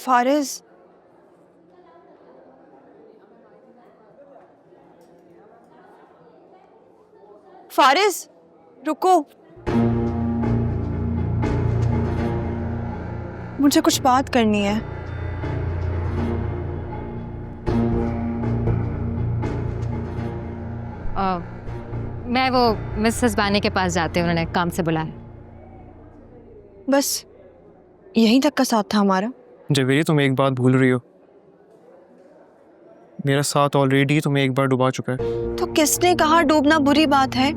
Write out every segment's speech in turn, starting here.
फारिज, फारिज रुको, मुझे कुछ बात करनी है। मैं वो मिसेस बानी के पास जाती हूँ, उन्होंने काम से बुलाया। बस यहीं तक का साथ था हमारा। जवेरी, तुम एक बात भूल रही हो, मेरा साथ ऑलरेडी तुम्हें एक बार डुबा चुका है। तो किसने कहा डूबना बुरी बात है?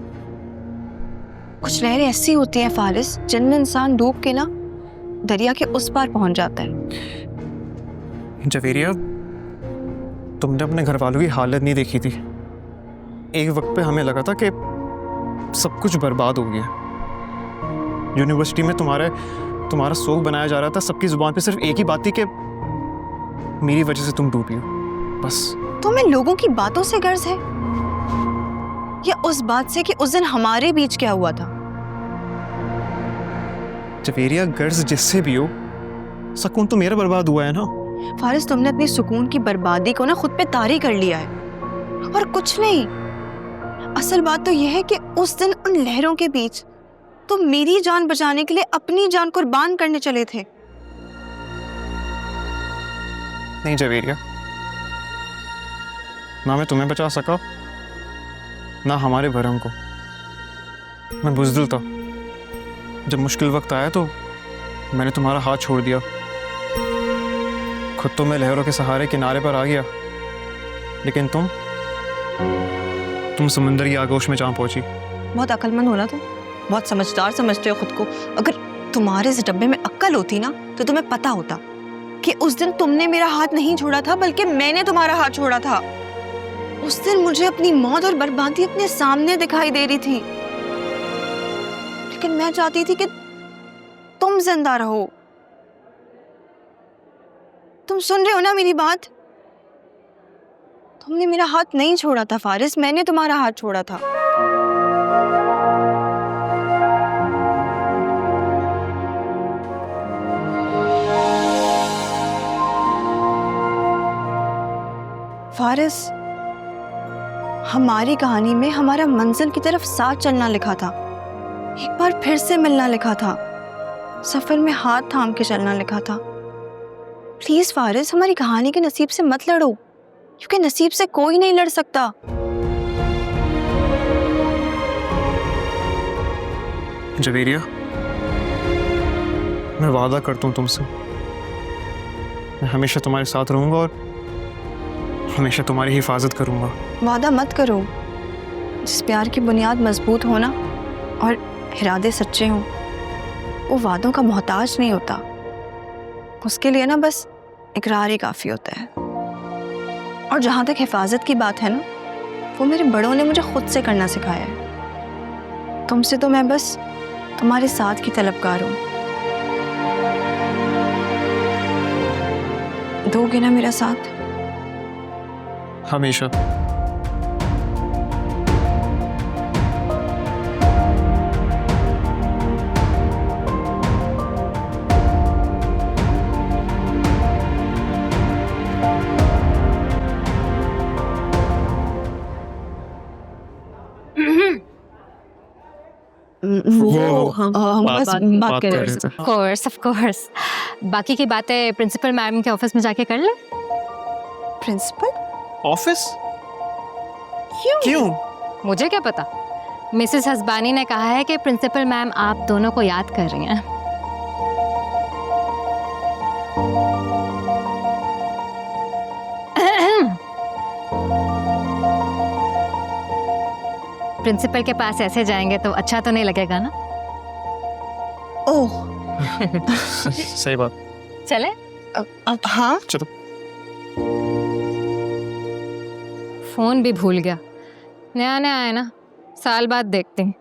कुछ लहरें ऐसी होती हैं फारिस, जिनमें इंसान डूब के ना दरिया के उस पार पहुंच जाता है। जवेरिया, तुमने अपने घर वालों की हालत नहीं देखी थी। एक वक्त पे हमें लगा था कि सब कुछ बर्बाद हो गया। यूनिवर्सिटी में तुम्हारा शौक बनाया जा रहा था। सबकी जुबान पे सिर्फ एक ही बात थी कि मेरी वजह से तुम डूबी हो, बस। तुम्हें लोगों की बातों से गर्ज है या उस बात से कि उस दिन हमारे बीच क्या हुआ था? जवेरिया, गर्ज जिससे भी हो, सुकून तो मेरा बर्बाद हुआ है ना। फारिस, तुमने अपनी सुकून की बर्बादी को ना खुद पे तारी कर लिया है और कुछ नहीं। असल बात तो यह है कि उस दिन उन लहरों के बीच तुम मेरी जान बचाने के लिए अपनी जान कुर्बान करने चले थे। नहीं जवेरिया, ना मैं तुम्हें बचा सका, ना हमारे भरम को। मैं बुज़दिल था। जब मुश्किल वक्त आया तो मैंने तुम्हारा हाथ छोड़ दिया। खुद तो मैं लहरों के सहारे किनारे पर आ गया, लेकिन तुम समंदर की आगोश में जहाँ पहुंची। बहुत अक्लमंद हो ना तुम, बहुत समझदार समझते हो खुद को। अगर तुम्हारे इस डब्बे में अक्ल होती ना तो तुम्हें पता होता कि उस दिन तुमने मेरा हाथ नहीं छोड़ा था, बल्कि मैंने तुम्हारा हाथ छोड़ा था। उस दिन मुझे अपनी मौत और बर्बादी अपने सामने दिखाई दे रही थी, लेकिन मैं चाहती थी कि तुम जिंदा रहो। तुम सुन रहे हो ना मेरी बात? तुमने मेरा हाथ नहीं छोड़ा था फारिस, मैंने तुम्हारा हाथ छोड़ा था। फारिस, हमारी कहानी में हमारा मंजिल की तरफ साथ चलना लिखा था, एक बार फिर से मिलना लिखा था, सफर में हाथ थाम के चलना लिखा था। प्लीज फारिस, हमारी कहानी के नसीब से मत लड़ो, क्योंकि नसीब से कोई नहीं लड़ सकता। जवेरिया, मैं वादा करता हूँ तुमसे, मैं हमेशा तुम्हारे साथ रहूंगा और हमेशा तुम्हारी हिफाजत करूंगा। वादा मत करो। जिस प्यार की बुनियाद मजबूत हो ना और इरादे सच्चे हों, वो वादों का मोहताज नहीं होता। उसके लिए ना बस इकरार ही काफी होता है। और जहां तक हिफाजत की बात है ना, वो मेरे बड़ों ने मुझे खुद से करना सिखाया है। तुमसे तो मैं बस तुम्हारे साथ की तलबगार हूं। दोगे ना मेरा साथ? हमेशा। हम बस बात कर रहे थे। Of course. बाकी की बातें प्रिंसिपल मैम के ऑफिस में जाके कर ले। Principal office? क्यों? मुझे क्या पता। मिसेस हसबानी ने कहा है कि प्रिंसिपल मैम आप दोनों को याद कर रही हैं। प्रिंसिपल के पास ऐसे जाएंगे तो अच्छा तो नहीं लगेगा ना? ओह सही बात। चले? हाँ चलो। फोन भी भूल गया। नया नया है ना, साल बाद देखते हैं।